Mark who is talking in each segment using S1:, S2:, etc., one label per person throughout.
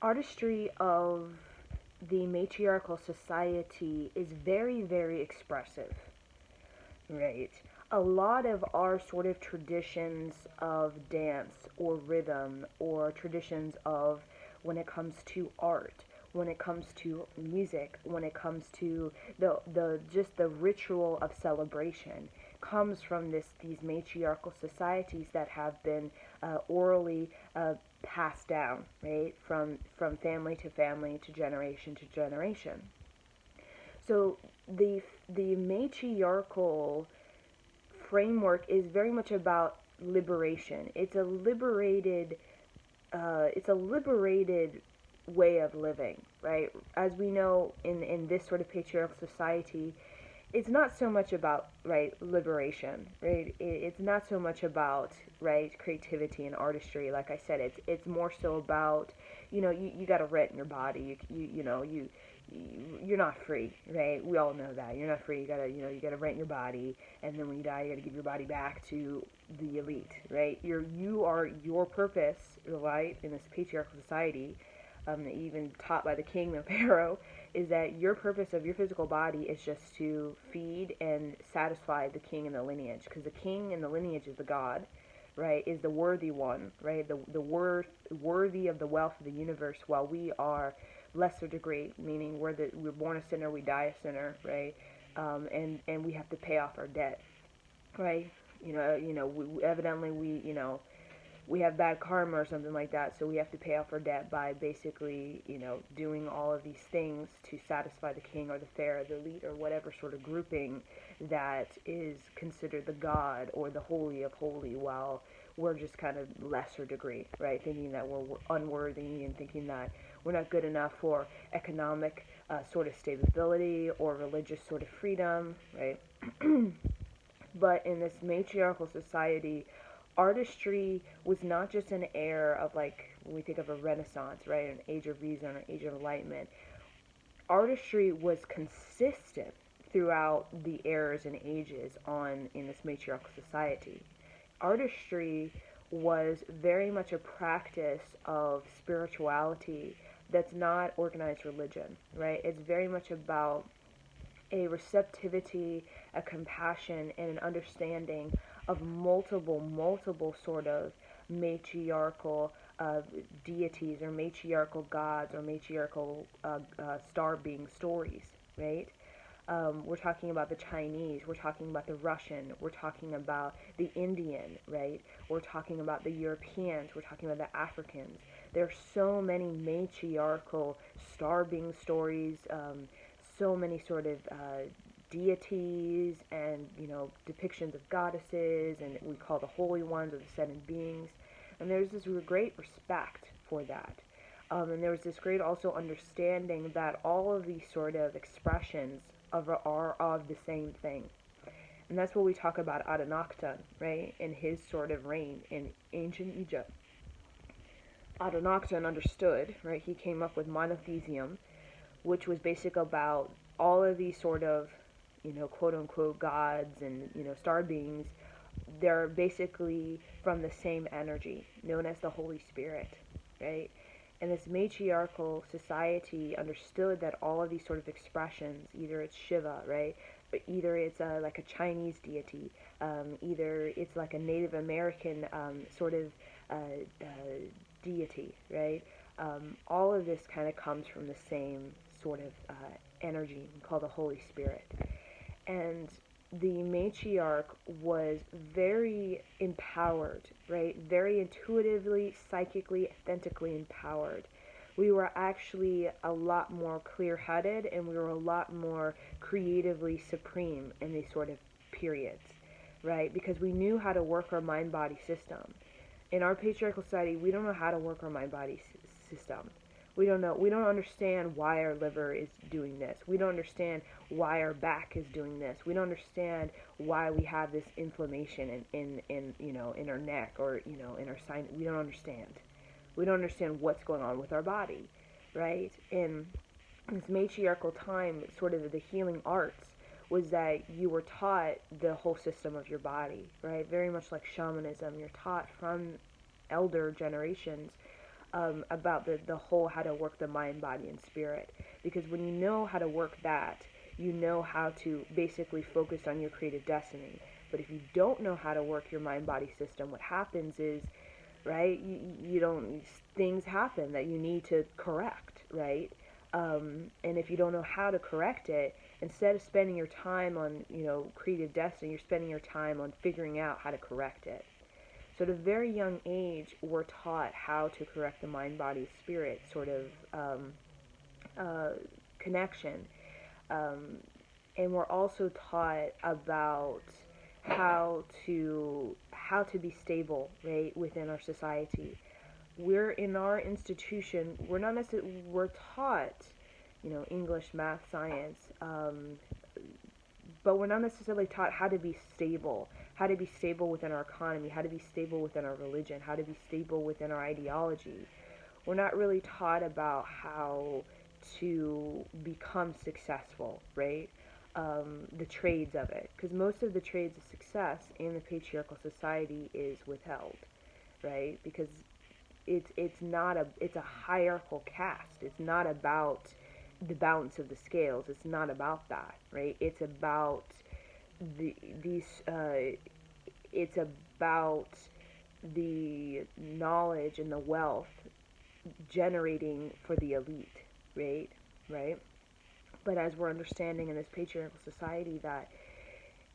S1: artistry of the matriarchal society is very, very expressive, right? A lot of our sort of traditions of dance or rhythm or traditions of when it comes to art, when it comes to music, when it comes to the just the ritual of celebration comes from these matriarchal societies that have been orally passed down, right, from family to family to generation. So the matriarchal framework is very much about liberation. It's a liberated way of living, right? As we know in this sort of patriarchal society, it's not so much about, right, liberation, right? It's not so much about, right, creativity and artistry. Like I said, it's more so about, you got to rent your body. You're not free, right? We all know that you're not free. You gotta rent your body, and then when you die, you gotta give your body back to the elite, right? You are your purpose, right, in this patriarchal society, even taught by the king, the pharaoh, is that your purpose of your physical body is just to feed and satisfy the king and the lineage, because the king and the lineage is the god, right? Is the worthy one, right? Worthy of the wealth of the universe, while we are lesser degree, meaning we're born a sinner, we die a sinner, right? And we have to pay off our debt, right? Evidently we have bad karma or something like that, so we have to pay off our debt by basically, doing all of these things to satisfy the king or the pharaoh, the elite, or whatever sort of grouping that is considered the god or the holy of holy, while we're just kind of lesser degree, right? Thinking that we're unworthy and thinking that we're not good enough for economic sort of stability or religious sort of freedom, right? But in this matriarchal society, artistry was not just an era of, like, when we think of a renaissance, right, an age of reason or age of enlightenment. Artistry was consistent throughout the eras and ages on in this matriarchal society. Artistry was very much a practice of spirituality that's not organized religion, right? It's very much about a receptivity, a compassion, and an understanding of multiple sort of matriarchal deities or matriarchal gods or matriarchal star being stories, right? We're talking about the Chinese, we're talking about the Russian, we're talking about the Indian, right? We're talking about the Europeans, we're talking about the Africans. There's so many matriarchal star being stories, so many sort of deities and depictions of goddesses, and we call the holy ones or the seven beings, and there's this great respect for that. And there was this great also understanding that all of these sort of expressions are of the same thing. And that's what we talk about Adonakton, right, in his sort of reign in ancient Egypt. Adonakton understood, right, he came up with monotheism, which was basic about all of these sort of, quote unquote gods and, star beings. They're basically from the same energy, known as the Holy Spirit, right? And this matriarchal society understood that all of these sort of expressions, either it's Shiva, right? But either it's like a Chinese deity, either it's like a Native American sort of deity, right? All of this kind of comes from the same sort of energy called the Holy Spirit. And the matriarch was very empowered, right? Very intuitively, psychically, authentically empowered. We were actually a lot more clear headed and we were a lot more creatively supreme in these sort of periods, right? Because we knew how to work our mind body system. In our patriarchal society, we don't know how to work our mind body system. We don't know. We don't understand why our liver is doing this. We don't understand why our back is doing this. We don't understand why we have this inflammation in our neck or in our spine. We don't understand. We don't understand what's going on with our body, right? In this matriarchal time, sort of the healing arts was that you were taught the whole system of your body, right? Very much like shamanism. You're taught from elder generations about the whole how to work the mind, body, and spirit. Because when you know how to work that, you know how to basically focus on your creative destiny. But if you don't know how to work your mind body system, what happens is, right, you don't, things happen that you need to correct, right? And if you don't know how to correct it, instead of spending your time on, creative destiny, you're spending your time on figuring out how to correct it. So at a very young age, we're taught how to correct the mind, body, spirit sort of uh, connection. Um, and we're also taught about how to be stable, right, within our society. We're in our institution. We're not necessarily, we're taught, English, math, science, but we're not necessarily taught how to be stable within our economy, how to be stable within our religion, how to be stable within our ideology. We're not really taught about how to become successful, right? The trades of it, because most of the trades of success in the patriarchal society is withheld, right? Because it's a hierarchical caste. It's not about the balance of the scales. It's not about that, right? It's about the these it's about the knowledge and the wealth generating for the elite, right? Right? But as we're understanding in this patriarchal society that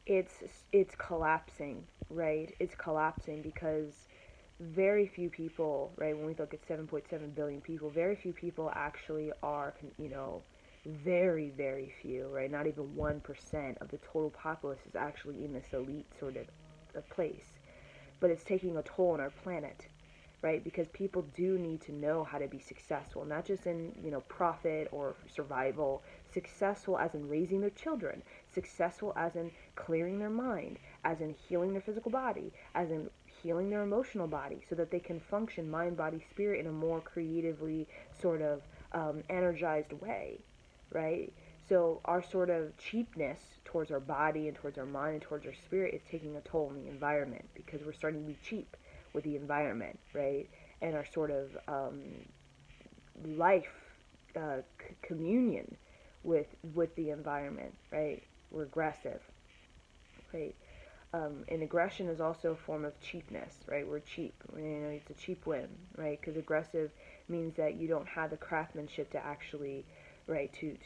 S1: it's it's collapsing, right? It's collapsing because very few people, right, when we look at 7.7 billion people, very few people actually are, very, very few, right? Not even 1% of the total populace is actually in this elite sort of a place. But it's taking a toll on our planet, right? Because people do need to know how to be successful, not just in, profit or survival, successful as in raising their children, successful as in clearing their mind, as in healing their physical body, as in healing their emotional body, so that they can function mind, body, spirit in a more creatively sort of energized way, right? So our sort of cheapness towards our body and towards our mind and towards our spirit is taking a toll on the environment because we're starting to be cheap with the environment, right? And our sort of life communion with the environment, right? We're aggressive, right? And aggression is also a form of cheapness, right? We're cheap. It's a cheap win, right? Because aggressive means that you don't have the craftsmanship to actually, right, to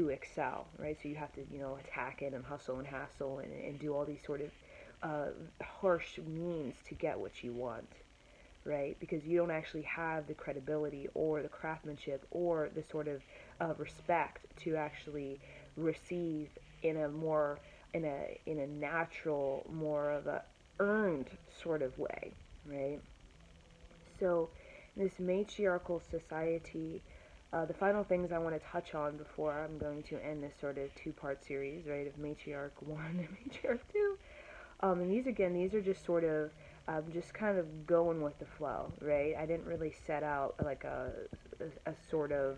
S1: excel, right? So you have to, attack it and hustle and hassle and do all these sort of harsh means to get what you want, right? Because you don't actually have the credibility or the craftsmanship or the sort of respect to actually receive in a more in a natural, more of a earned sort of way, right? So in this matriarchal society, the final things I want to touch on before I'm going to end this sort of two-part series, right, of Matriarch 1 and Matriarch 2. And these are just sort of just kind of going with the flow, right? I didn't really set out like a sort of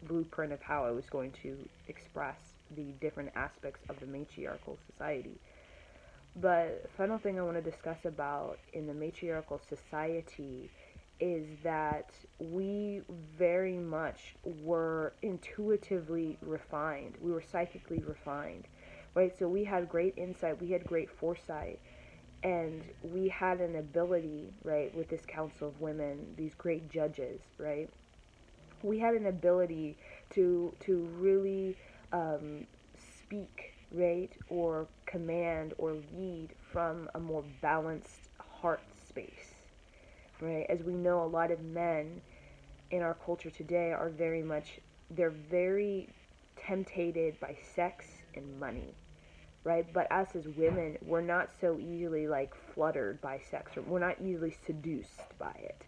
S1: blueprint of how I was going to express the different aspects of the matriarchal society. But final thing I want to discuss about in the matriarchal society is that we very much were intuitively refined. We were psychically refined, right? So we had great insight, we had great foresight, and we had an ability, right, with this council of women, these great judges, right? We had an ability to really speak, right, or command or lead from a more balanced heart space, right? As we know, a lot of men in our culture today are very much, they're very tempted by sex and money, right? But us as women, we're not so easily like fluttered by sex, or we're not easily seduced by it,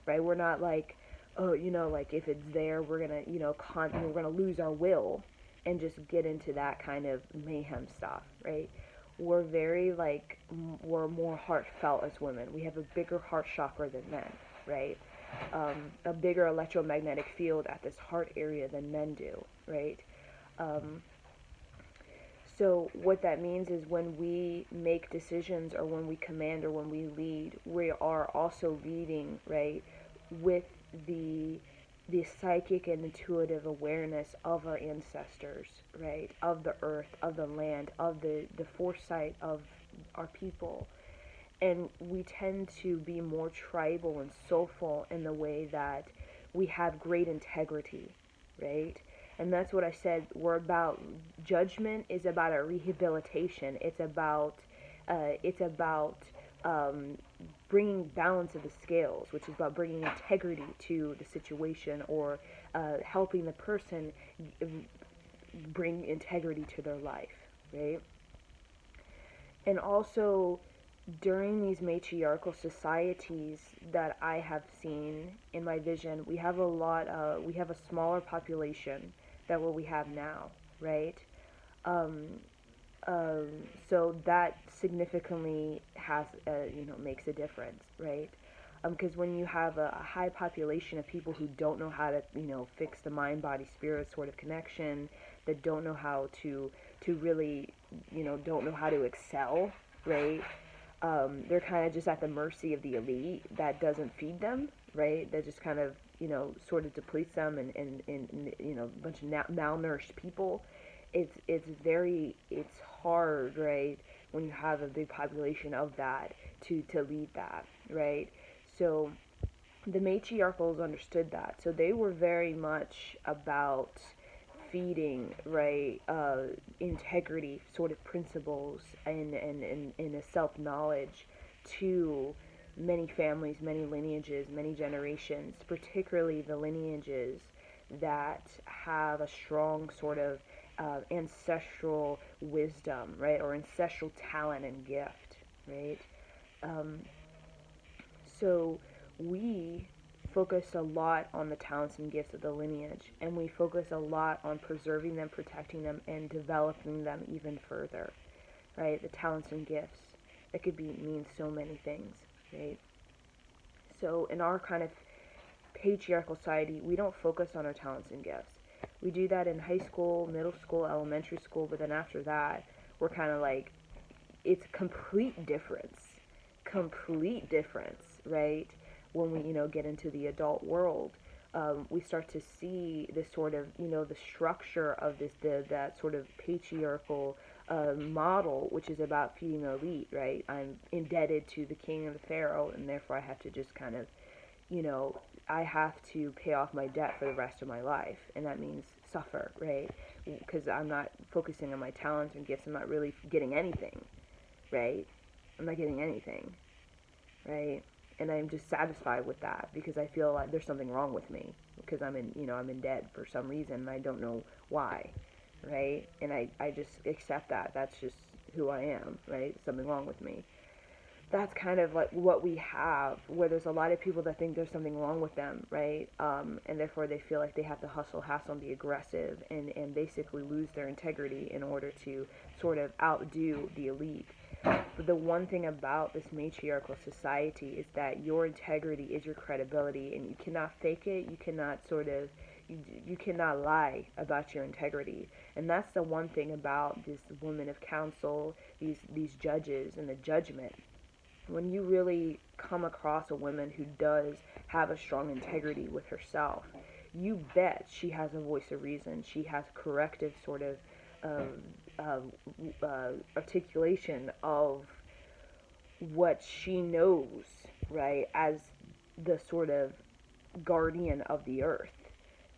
S1: right? We're not like, oh, like if it's there, we're gonna, we're gonna lose our will and just get into that kind of mayhem stuff, right? We're very like, we're more heartfelt as women. We have a bigger heart chakra than men, right? A bigger electromagnetic field at this heart area than men do, right? Um, So what that means is when we make decisions or when we command or when we lead, we are also leading, right, with the the psychic and intuitive awareness of our ancestors, right, of the earth, of the land, of the foresight of our people. And we tend to be more tribal and soulful in the way that we have great integrity, right? And that's what I said. We're about judgment is about a rehabilitation. It's about um, bringing balance of the scales, which is about bringing integrity to the situation or helping the person bring integrity to their life, right? And also during these matriarchal societies that I have seen in my vision, we have a smaller population than what we have now, right? Um, um, so that significantly has, makes a difference, right? Because when you have a high population of people who don't know how to, fix the mind, body, spirit sort of connection, that don't know how to really, don't know how to excel, right? They're kind of just at the mercy of the elite that doesn't feed them, right? That just kind of, sort of depletes them and a bunch of malnourished people. It's hard, right, when you have a big population of that to lead that, right? So the matriarchals understood that. So they were very much about feeding, right, integrity sort of principles and a self knowledge to many families, many lineages, many generations, particularly the lineages that have a strong sort of ancestral wisdom, right, or ancestral talent and gift, right? Um, so we focus a lot on the talents and gifts of the lineage, and we focus a lot on preserving them, protecting them, and developing them even further, right? The talents and gifts that could mean so many things, right? So in our kind of patriarchal society, we don't focus on our talents and gifts. We do that in high school, middle school, elementary school, but then after that, we're kind of like, it's complete difference, right? When we, get into the adult world, we start to see this sort of, the structure of that sort of patriarchal model, which is about feeding the elite, right? I'm indebted to the king and the pharaoh, and therefore I have to just kind of, you know, I have to pay off my debt for the rest of my life, and that means suffer, right? Because I'm not focusing on my talents and gifts. I'm not really getting anything, right? I'm not getting anything, right? And I'm just satisfied with that because I feel like there's something wrong with me because I'm in debt for some reason and I don't know why, right? And I just accept that. That's just who I am, right? Something wrong with me. That's kind of like what we have, where there's a lot of people that think there's something wrong with them, right? And therefore they feel like they have to hustle, hassle, and be aggressive and basically lose their integrity in order to sort of outdo the elite. But the one thing about this matriarchal society is that your integrity is your credibility, and you cannot fake it. You cannot you cannot lie about your integrity. And that's the one thing about this women of counsel, these judges, and the judgment. When you really come across a woman who does have a strong integrity with herself, you bet she has a voice of reason. She has corrective sort of um, articulation of what she knows, right, as the sort of guardian of the earth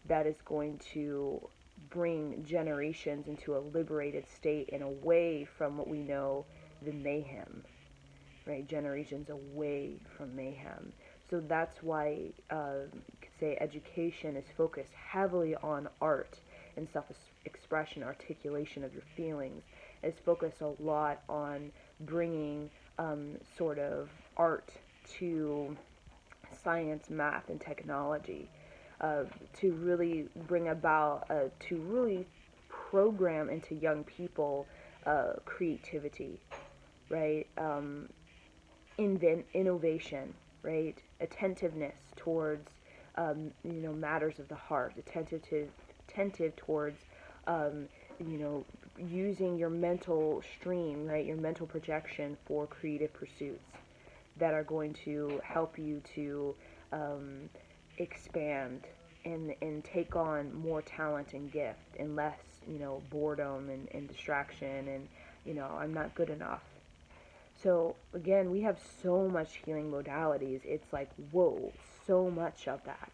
S1: that is going to bring generations into a liberated state and away from what we know the mayhem, right? Generations away from mayhem. So that's why, say, education is focused heavily on art and self-expression, articulation of your feelings. It's focused a lot on bringing sort of art to science, math, and technology, to really bring about, to really program into young people creativity, right? Innovation, right? Attentiveness towards, matters of the heart. Attentive towards, um, you know, using your mental stream, right, your mental projection for creative pursuits that are going to help you to um, expand and take on more talent and gift and less, boredom and distraction and, I'm not good enough. So again, we have so much healing modalities. It's like, whoa, so much of that.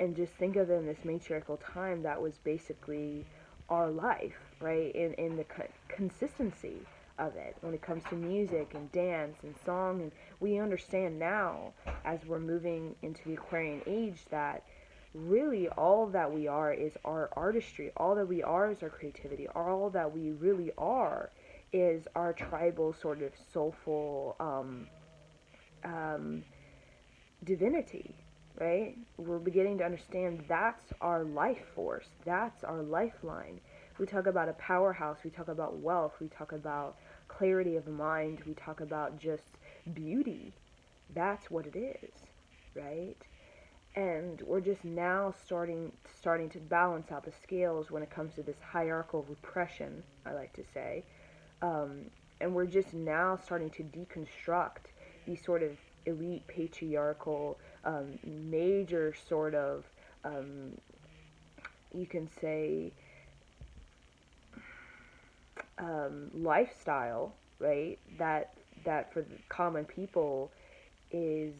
S1: And just think of it in this matriarchal time, that was basically our life, right? In the consistency of it when it comes to music and dance and song. And we understand now, as we're moving into the Aquarian age, that really all that we are is our artistry. All that we are is our creativity. All that we really are is our tribal sort of soulful um, divinity, right? We're beginning to understand that's our life force, that's our lifeline. We talk about a powerhouse, we talk about wealth, we talk about clarity of mind, we talk about just beauty. That's what it is, right? And we're just now starting to balance out the scales when it comes to this hierarchical repression, I like to say. Um, and we're just now starting to deconstruct these sort of elite patriarchal major sort of um, you can say lifestyle, right, that for the common people is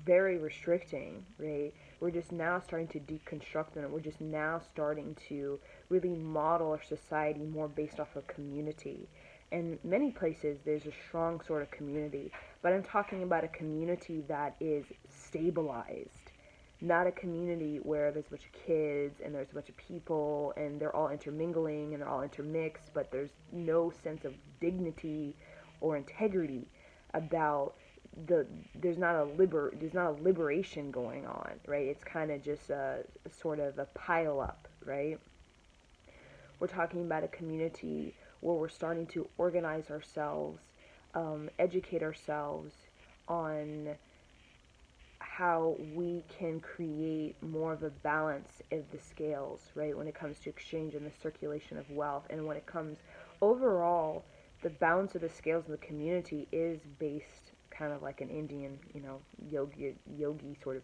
S1: very restricting, right? We're just now starting to deconstruct them. We're just now starting to really model our society more based off of community. In many places, there's a strong sort of community, but I'm talking about a community that is stabilized, not a community where there's a bunch of kids and there's a bunch of people and they're all intermingling and they're all intermixed, but there's no sense of dignity or integrity about there's not a liberation going on, right? It's kind of just a sort of a pile up, right? We're talking about a community where we're starting to organize ourselves, educate ourselves on how we can create more of a balance of the scales, right, when it comes to exchange and the circulation of wealth. And when it comes overall, the balance of the scales in the community is based kind of like an Indian, yogi sort of,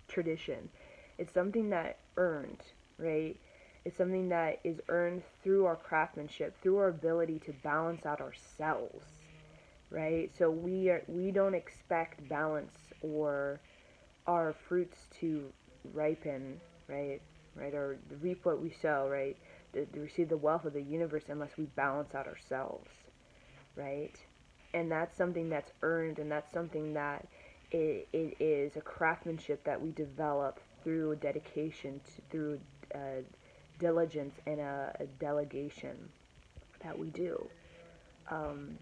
S1: tradition. It's something that earned, right? It's something that is earned through our craftsmanship, through our ability to balance out ourselves, right? So we don't expect balance or our fruits to ripen, right? Right, or reap what we sow, right? To receive the wealth of the universe unless we balance out ourselves, right? And that's something that's earned, and that's something that it is a craftsmanship that we develop through dedication, through diligence, and a delegation that we do. Um,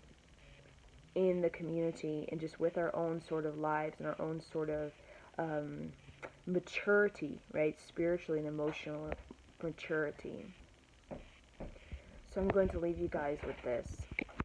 S1: in the community and just with our own sort of lives and our own sort of um, maturity, right? Spiritually and emotional maturity. So I'm going to leave you guys with this.